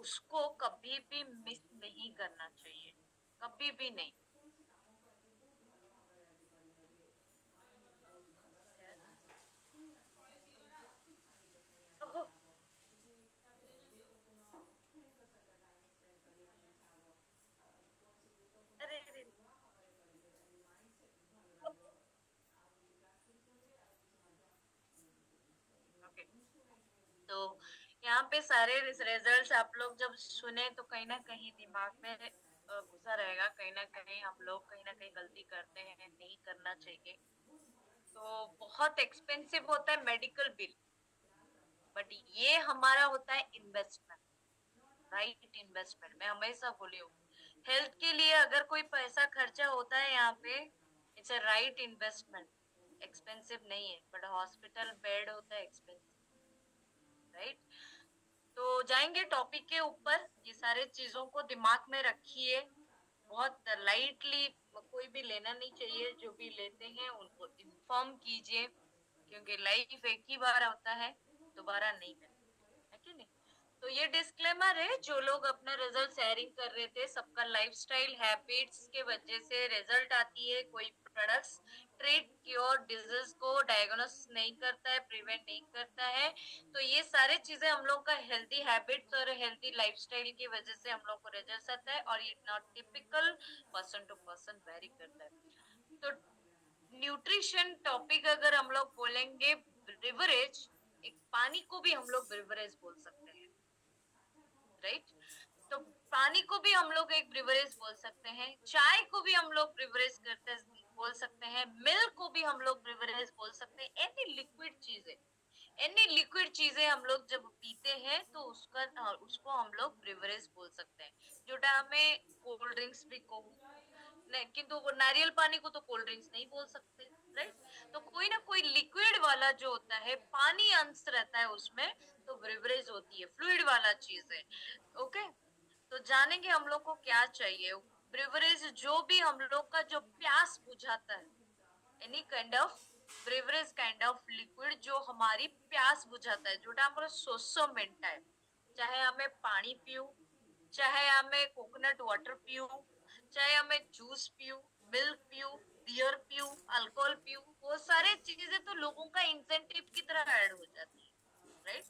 उसको कभी भी मिस नहीं करना चाहिए, कभी भी नहीं। ओह, अरे अरे, ओके। तो यहाँ पे सारे रिजल्ट्स आप लोग जब सुने तो कहीं ना कहीं दिमाग में घुसा रहेगा, कहीं ना कहीं हम लोग कहीं ना कहीं गलती करते हैं, नहीं करना चाहिए। तो बहुत एक्सपेंसिव होता है मेडिकल बिल, बट ये हमारा होता है इन्वेस्टमेंट, राइट इन्वेस्टमेंट। मैं हमेशा बोली हूँ, हेल्थ के लिए अगर कोई पैसा खर्चा होता है यहाँ पे, it's a right investment. Expensive नहीं है, बट हॉस्पिटल बेड होता है एक्सपेंसिव, राइट। तो जाएंगे टॉपिक के ऊपर, ये सारे चीजों को दिमाग में रखिए, बहुत लाइटली कोई भी लेना नहीं चाहिए, जो भी लेते हैं उनको इन्फॉर्म कीजिए, क्योंकि लाइफ एक ही बार होता है, दोबारा नहीं मिलता है कि नहीं। तो ये डिस्क्लेमर है, जो लोग अपना रिजल्ट शेयरिंग कर रहे थे, सबका लाइफस्टाइल हैबिट्स के वजह से रिजल्ट आती है। कोई प्रोडक्ट्स ट्रीट क्योर डिजीज को डायग्नोस नहीं करता है, प्रिवेंट नहीं करता है। तो ये सारे चीजें हम लोग का हेल्दी हैबिट्स और हेल्दी लाइफस्टाइल की वजह से हम लोग को रिजल्ट आता है, और ये not typical, person to person vary करता है। तो न्यूट्रिशन टॉपिक अगर हम लोग बोलेंगे, ब्रिवरेज, एक पानी को भी हम लोग ब्रिवरेज बोल सकते हैं, राइट। तो पानी को भी हम लोग एक ब्रिवरेज बोल सकते हैं, चाय को भी हम लोग ब्रिवरेज करते बोल सकते हैं, मिल्क को भी हम लोग ब्रिवरेज बोल सकते हैं। एनी लिक्विड चीजें, एनी लिक्विड चीजें हम लोग जब पीते हैं तो उसको हम लोग ब्रिवरेज बोल सकते हैं। जोटा हमें कोल्ड ड्रिंक्स भी कहूँ, नहीं किंतु वो नारियल पानी को तो कोल्ड ड्रिंक्स नहीं बोल सकते, राइट। तो कोई ना कोई लिक्विड वाला जो होता है, पानी अंश रहता है उसमें, तो ब्रिवरेज होती है, फ्लूइड वाला चीज है। ओके। तो जानेंगे हम लोग को क्या चाहिए। ब्रिवरेज जो भी हम लोग का जो प्यास बुझाता है, any kind of beverage kind of liquid जो हमारी प्यास बुझाता है, जोटा हमारा शोषो मेंटा है। चाहे हमें पानी पीऊ, चाहे हमें कोकोनट वाटर पीऊ, चाहे हमें जूस पीऊ, मिल्क पीऊ, बियर पीऊ, अल्कोहल पीऊ, वो सारे चीजें तो लोगों का इंसेंटिव की तरह ऐड हो जाती है, राइट।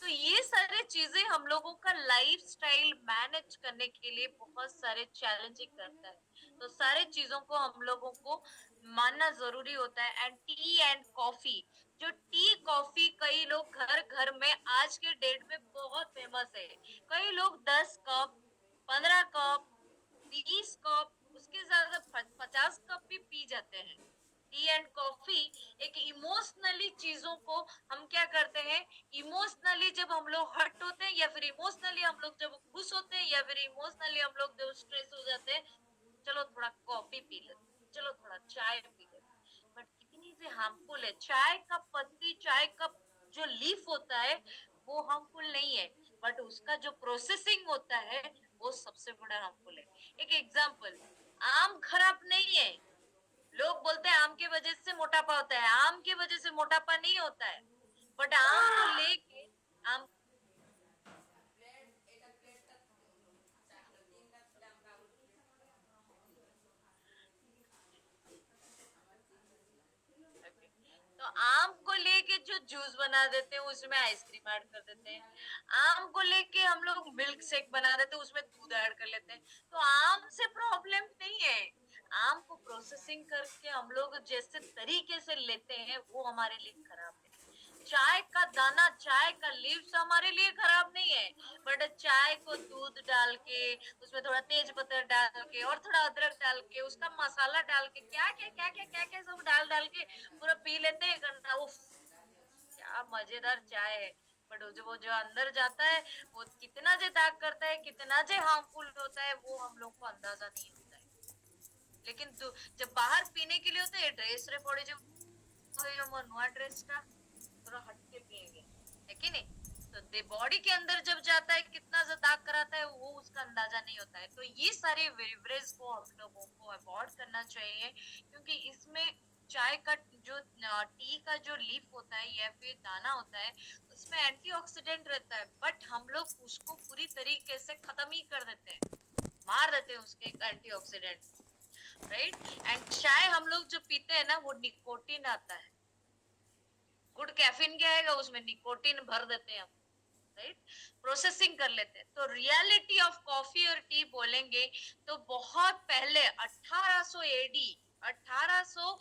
तो ये सारे चीजें हम लोगों का लाइफ स्टाइल मैनेज करने के लिए बहुत सारे चैलेंजिंग करता है। तो सारे चीजों को हम लोगों को मानना जरूरी होता है। एंड टी एंड कॉफी, जो टी कॉफी कई लोग घर घर में आज के डेट में बहुत फेमस है। कई लोग 10 कप, 15 कप, 30 कप, उसके ज्यादा 50 कप भी पी जाते हैं। टी एंड कॉफी एक इमोशनली चीजों को हम क्या करते हैं, इमोशनली जब हम लोग हर्ट होते हैं, या फिर इमोशनली हम लोग जब खुश होते हैं, या फिर इमोशनली हम लोग जब स्ट्रेस हो जाते हैं, चलो थोड़ा कॉफी पी लेते, चलो थोड़ा चाय पी लेते। बट कितनी से हार्मफुल है चाय का पत्ती, चाय का जो लीफ होता है वो हार्मफुल नहीं है, बट उसका जो प्रोसेसिंग होता है वो सबसे बड़ा हार्मफुल है। एक एग्जांपल, आम खराब नहीं है। लोग बोलते हैं आम की वजह से मोटापा होता है, आम की वजह से मोटापा नहीं होता है। बट आम को लेके, आम, okay. तो आम को लेके जो जूस बना देते हैं उसमें आइसक्रीम ऐड कर देते हैं, आम को लेके हम लोग मिल्क शेक बना देते हैं उसमें दूध ऐड कर लेते हैं। तो आम से प्रॉब्लम नहीं है, आम को प्रोसेसिंग करके हम लोग जैसे तरीके से लेते हैं वो हमारे लिए खराब है। चाय का दाना, चाय का लीव्स हमारे लिए खराब नहीं है, बट चाय को दूध डाल के, उसमें थोड़ा तेज पत्ता डाल के और थोड़ा अदरक डाल के, उसका मसाला डाल के, क्या क्या क्या क्या क्या क्या सब डाल डाल के पूरा पी लेते हैं गन्ना। उफ, क्या मजेदार चाय है। बट वो जो अंदर जाता है, वो कितना जे दाग करता है, कितना जे हार्मफुल होता है, वो हम लोग को अंदाजा नहीं होता है। लेकिन जब बाहर पीने के लिए होता है, ड्रेस रे पड़े जो नुआ ड्रेस टा थोड़ा हटके पिएंगे, है कि नहीं। तो बॉडी के अंदर जब जाता है कितना ज्यादा दाग कराता है वो उसका अंदाजा नहीं होता है। तो ये सारे बेवरेज को हम लोगों को अवॉइड करना चाहिए, क्योंकि इसमें चाय का जो टी का जो लीफ होता है या फिर दाना होता है उसमें एंटीऑक्सीडेंट रहता है, बट हम लोग उसको पूरी तरीके से खत्म ही कर देते हैं, मार देते हैं उसके एंटीऑक्सीडेंट, राइट। एंड चाय हम लोग जो पीते हैं ना वो निकोटीन आता है, गुड कैफीन क्या आएगा उसमें, निकोटीन भर देते हैं हम, राइट, प्रोसेसिंग कर लेते हैं। तो रियलिटी ऑफ कॉफी और टी बोलेंगे तो बहुत पहले 1800 एडी, 1800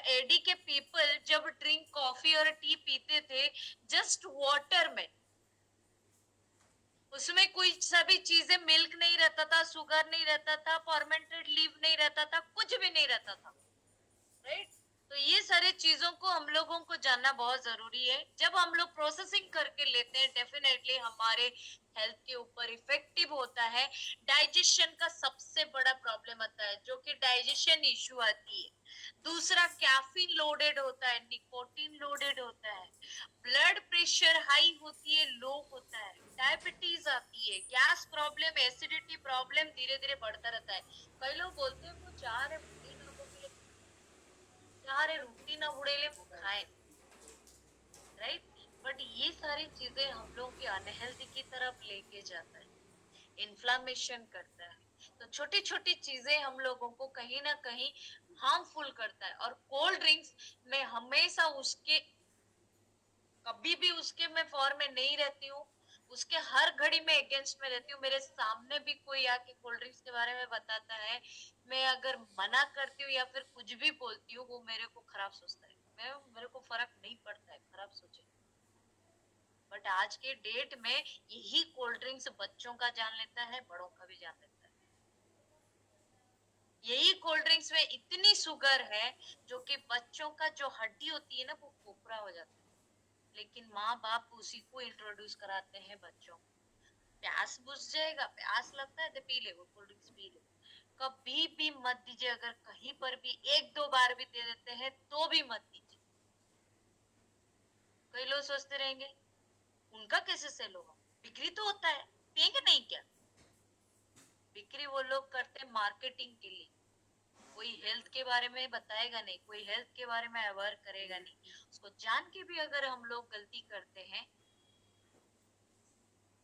एडी के पीपल जब ड्रिंक कॉफी और टी पीते थे जस्ट वाटर में, उसमें कोई सभी चीजें, मिल्क नहीं रहता था, शुगर नहीं रहता था, फॉर्मेंटेड लीव नहीं रहता था, कुछ भी नहीं रहता था, राइट। तो ये सारे चीजों को हम लोगों को जानना बहुत जरूरी है। जब हम लोग प्रोसेसिंग करके लेते हैं डेफिनेटली हमारे हेल्थ के ऊपर इफेक्टिव होता है। डाइजेशन का सबसे बड़ा प्रॉब्लम आता है जो कि डाइजेशन इश्यू आती है। दूसरा कैफीन लोडेड होता है, निकोटीन लोडेड होता है, ब्लड प्रेशर हाई होती है, लो होता है, डायबिटीज आती है, गैस प्रॉब्लम, एसिडिटी प्रॉब्लम धीरे धीरे बढ़ता रहता है। कई लोग बोलते हैं वो चाह रहे रोटी ना उड़ेले वो खाए, राइट, बट ये सारी चीजें हम लोग की अनहेल्दी की तरफ लेके जाता है, इन्फ्लामेशन करता है। तो छोटी छोटी चीजें हम लोगों को कहीं ना कहीं हार्मफुल करता है। और कोल्ड ड्रिंक्स में हमेशा उसके, कभी भी उसके मैं फॉर में नहीं रहती हूँ, उसके हर घड़ी में अगेंस्ट में रहती हूँ। मेरे सामने भी कोई आके कोल्ड ड्रिंक्स के बारे में बताता है, मैं अगर मना करती हूँ या फिर कुछ भी बोलती हूँ वो मेरे को खराब सोचता है, मेरे को फर्क नहीं पड़ता है, खराब सोचे। बट आज के डेट में यही कोल्ड ड्रिंक्स बच्चों का जान लेता है, बड़ों का भी जान लेता है। यही कोल्ड ड्रिंक्स में इतनी शुगर है जो कि बच्चों का जो हड्डी होती है ना वो खोखला हो जाता है, लेकिन माँ बाप उसी को इंट्रोड्यूस कराते हैं बच्चों को। प्यास बुझ जाएगा, प्यास लगता है तो पी ले, वो कोल्ड ड्रिंक्स पी ले। कभी भी मत दीजिए, अगर कहीं पर भी एक दो बार भी दे देते हैं तो भी मत दीजिए। कई लोग सोचते रहेंगे उनका कैसे सेल होगा, बिक्री तो होता है, पिएंगे नहीं क्या। बिक्री वो लोग करते हैं मार्केटिंग के लिए, कोई हेल्थ के बारे में बताएगा नहीं, कोई हेल्थ के बारे में अवेयर करेगा नहीं। उसको जान के भी अगर हम लोग गलती करते हैं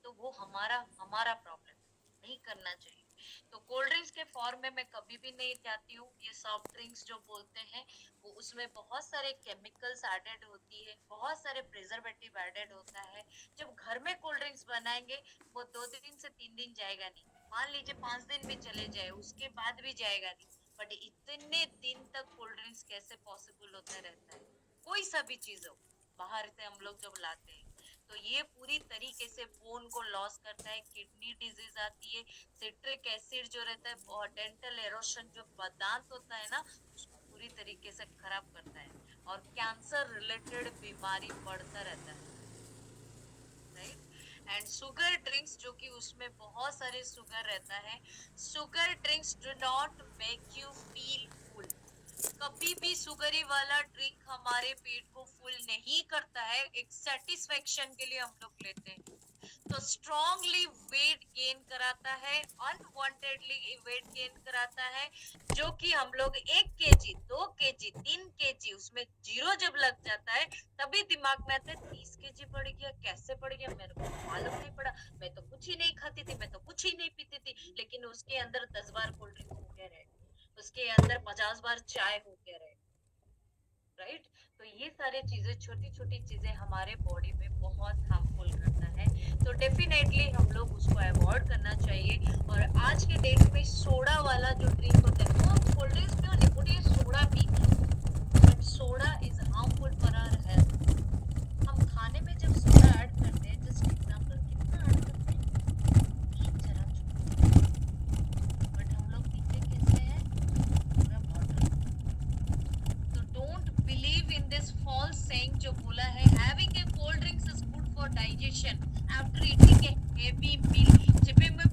तो वो हमारा प्रॉब्लम, नहीं करना चाहिए। तो कोल्ड ड्रिंक्स के फॉर्म में मैं कभी भी नहीं चाहती हूँ। ये सॉफ्ट ड्रिंक्स जो बोलते हैं वो उसमें बहुत सारे केमिकल्स एडेड होती है, बहुत सारे प्रिजर्वेटिव एडेड होता है। जब घर में कोल्ड ड्रिंक्स बनाएंगे वो 2 दिन से 3 दिन जाएगा नहीं, मान लीजिए 5 दिन भी चले जाए उसके बाद भी जाएगा नहीं, बट इतने दिन तक कोल्ड ड्रिंक्स कैसे पॉसिबल होता रहता है। कोई सा भी चीज हो बाहर से हम लोग जब लाते हैं तो ये पूरी तरीके से बोन को लॉस करता है, किडनी डिजीज आती है, सिट्रिक एसिड जो रहता है, डेंटल एरोशन जो दांत होता है ना उसको पूरी तरीके से खराब करता है, और कैंसर रिलेटेड बीमारी बढ़ता रहता है, राइट। एंड शुगर ड्रिंक्स जो कि उसमें बहुत सारे शुगर रहता है, sugar drinks do not make you feel full. कभी भी शुगरी वाला ड्रिंक हमारे पेट को फुल नहीं करता है, एक सेटिस्फेक्शन के लिए हम लोग लेते हैं। तो स्ट्रॉन्गली वेट गेन कराता है, अनवांटेडली वेट गेन कराता है, जो कि हम लोग 1 केजी 2 केजी 3 केजी उसमें जीरो जब लग जाता है तभी दिमाग में आता है 30 केजी बढ़ गया, कैसे बढ़ गया, मेरे को मालूम नहीं पड़ा, मैं तो कुछ ही नहीं खाती थी, मैं तो कुछ ही नहीं पीती थी, लेकिन उसके अंदर 10 बार कोल्ड ड्रिंक हो गया रहे, उसके अंदर 50 बार चाय हो गया रहे, राइट। तो ये सारी चीजें, छोटी छोटी चीजें हमारे बॉडी में बहुत हार्मफुल करता है। तो डेफिनेटली हम लोग उसको अवॉइड करना चाहिए। और आज के डेट में सोडा वाला जो ड्रिंक होता है वो कोल्ड ड्रिंक्स में निकोटीन सोडा पी, but soda is harmful for our health. हम खाने में जब सोडा ऐड करते हैं, जस्ट एग्जांपल कितना ऐड करते हैं, एक जरा, बट हम लोग पीते कैसे हैं, पूरा बॉटल। तो don't believe in this false saying जो बोला है having a cold drinks is good for digestion after eating a heavy meal. जब मैं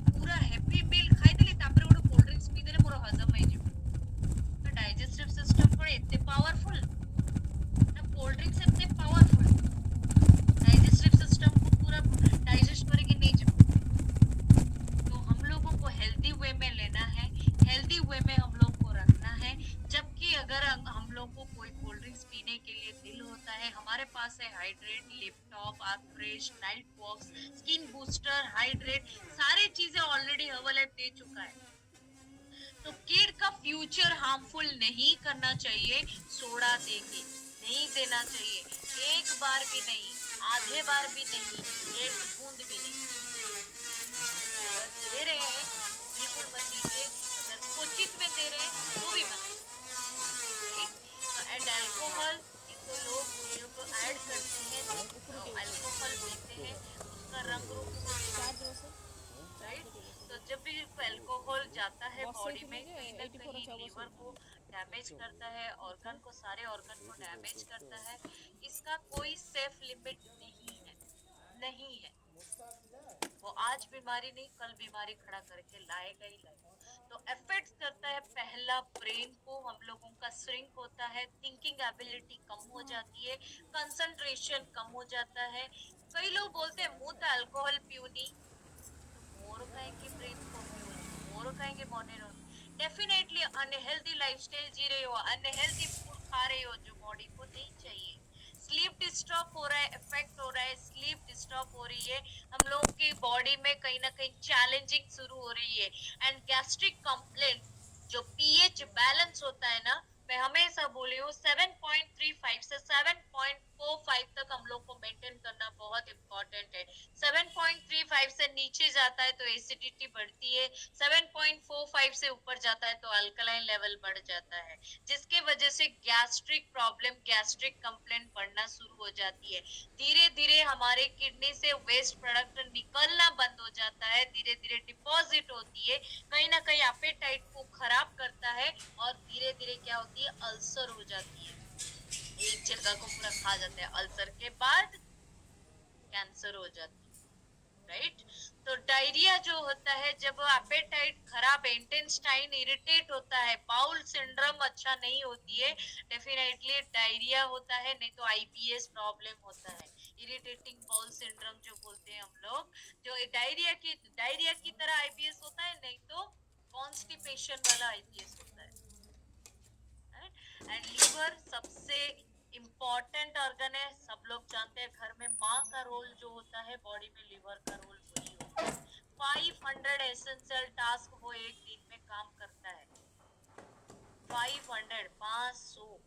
से hydrate, lip top, fresh, night walks, skin booster, hydrate, सारे चीजें ऑलरेडी हर्बल दे चुका है। तो किड का फ्यूचर हार्मफुल नहीं करना चाहिए सोडा देके, नहीं देना चाहिए, एक बार भी नहीं, आधे बार भी नहीं, एक बूंद भी नहीं। अगर दे रहे हैं बिल्कुल मत दीजिए, अगर क्वचित में दे रहे हैं तो भी मत दीजिए। तो एंड अल्कोहल, तो लोग जब ऐड करते हैं तो अल्कोहल पीते हैं, उसका रंग रूप राइट। तो जब भी अल्कोहल जाता है बॉडी में, कहीं ना कहीं लीवर को डैमेज करता है, ऑर्गन को, सारे ऑर्गन को डैमेज करता है। इसका कोई सेफ लिमिट नहीं है, नहीं है। वो आज बीमारी नहीं, कल बीमारी खड़ा करके लाएगा ही लाएगा। तो इफेक्ट करता है पहला ब्रेन को, हम लोगों का श्रिंक होता है, थिंकिंग एबिलिटी कम हो जाती है, कंसंट्रेशन कम हो जाता है। कई लोग बोलते हैं मुंह तो अल्कोहल पियो नहीं, मोर खाएंगे ब्रेन को पियो, मोर खाएंगे मोनेरो। डेफिनेटली अनहेल्दी लाइफस्टाइल जी रहे हो, अनहेल्दी फूड खा रहे हो जो बॉडी को नहीं चाहिए। स्लीप डिस्टर्ब हो रहा है, इफेक्ट हो रहा है, स्लीप डिस्टर्ब हो रही है, हम लोगों की बॉडी में कहीं ना कहीं चैलेंजिंग शुरू हो रही है। एंड गैस्ट्रिक कंप्लेंट, जो पीएच बैलेंस होता है ना, मैं हमेशा बोली हूँ 7.35 से 7.45 तक हम लोग को मेंटेन करना बहुत इंपॉर्टेंट है। 7.35 से नीचे जाता है तो एसिडिटी बढ़ती है, 7.45 से ऊपर जाता है तो अल्कलाइन लेवल बढ़ जाता है, जिसके वजह से गैस्ट्रिक प्रॉब्लम, गैस्ट्रिक कंप्लेंट बढ़ना शुरू हो जाती है। धीरे धीरे हमारे किडनी से वेस्ट प्रोडक्ट निकलना बंद हो जाता है, धीरे धीरे डिपॉजिट होती है, कहीं ना कहीं एपेटाइट को खराब करता है, और धीरे धीरे क्या होती है, अल्सर हो जाती है, एक जगह को पूरा खा जाता है। अल्सर के बाद कैंसर हो जाती है, राइट। तो डायरिया जो होता है, जब एपेटाइट खराब, इंटेस्टाइन इरिटेट होता है, बाउल सिंड्रोम अच्छा नहीं होती है, डेफिनेटली डायरिया होता है, नहीं तो आईबीएस प्रॉब्लम होता है, इरिटेटिंग बाउल सिंड्रोम जो बोलते हैं हम लोग, जो डायरिया की तरह आईबीएस होता है, नहीं तो कॉन्स्टिपेशन वाला आईबीएस होता है। एंड लीवर सबसे इम्पोर्टेंट ऑर्गन है, सब लोग जानते हैं, घर में माँ का रोल जो होता है, बॉडी में लीवर का रोल वही होता है। 500 एसेंशियल टास्क वो एक दिन में काम करता है, 500।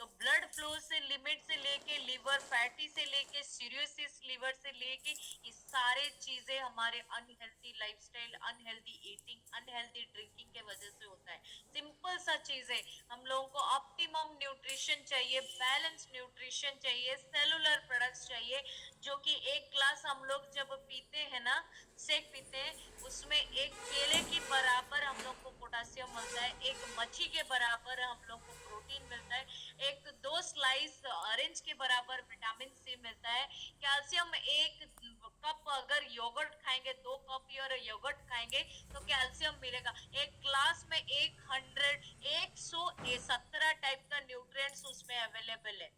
तो ब्लड फ्लो से लिमिट से लेके, लिवर फैटी से लेके, सीरोसिस लिवर से लेके, ये सारे चीजें हमारे unhealthy lifestyle, unhealthy eating, unhealthy drinking के वजह से होता है। सिंपल सा चीज है, हम लोगों को ऑप्टिमम न्यूट्रिशन चाहिए, बैलेंस न्यूट्रिशन चाहिए, सेलुलर प्रोडक्ट्स चाहिए, जो कि एक ग्लास हम लोग जब पीते हैं ना, शेक पीते हैं, उसमें एक केले की बराबर हम लोग को पोटासियम मिलता है, एक मच्छी के बराबर हम लोग को प्रोटीन मिलता है, एक 2 स्लाइस ऑरेंज के बराबर विटामिन सी मिलता है, कैल्शियम एक कप अगर योगर्ट खाएंगे, 2 कप और योगर्ट खाएंगे तो कैल्शियम मिलेगा। एक ग्लास में 117 टाइप का न्यूट्रिएंट्स उसमें अवेलेबल है।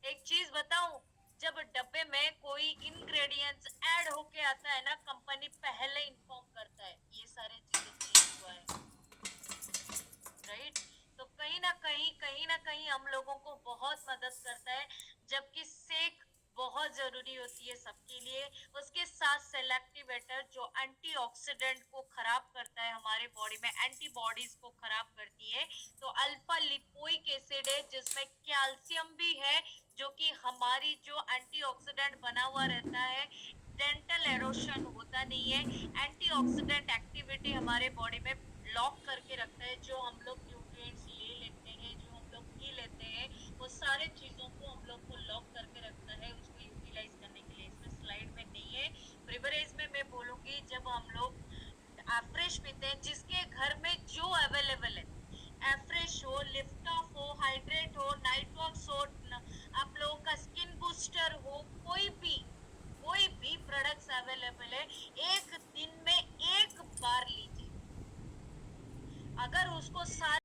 एक चीज बताऊं, जब डब्बे में कोई इंग्रेडिएंट्स ऐड होके आता है ना, कंपनी पहले इन्फॉर्म करता है ये सारे चीजें चेंज हुआ है, राइट। तो कहीं ना कहीं हम लोगों को बहुत मदद करता है, जबकि सेक बहुत जरूरी होती है सबके लिए। उसके साथ सेलेक्टिवेटर जो एंटीऑक्सीडेंट को खराब करता है, हमारे बॉडी में एंटीबॉडीज को खराब करती है। तो अल्फा लिपोइक एसिड है, जिसमें कैल्शियम भी है, जो कि हमारी जो एंटीऑक्सीडेंट बना हुआ रहता है, डेंटल एरोशन होता नहीं है, एंटीऑक्सीडेंट एक्टिविटी हमारे बॉडी में लॉक करके रखता है। जो हम लोग न्यूट्रिएंट्स ले लेते हैं, जो हम लोग पी लेते हैं, वो सारे चीजों को हम लोग को लॉक करके रखता है, उसको यूटिलाइज करने के लिए। इसमें स्लाइड में नहीं है, प्रिवरेज में मैं बोलूंगी, जब हम लोग एफ्रेश पीते हैं, जिसके घर में जो अवेलेबल है, एफ्रेश हो, लिफ्टॉफ हो, हाइड्रेट हो, नाइट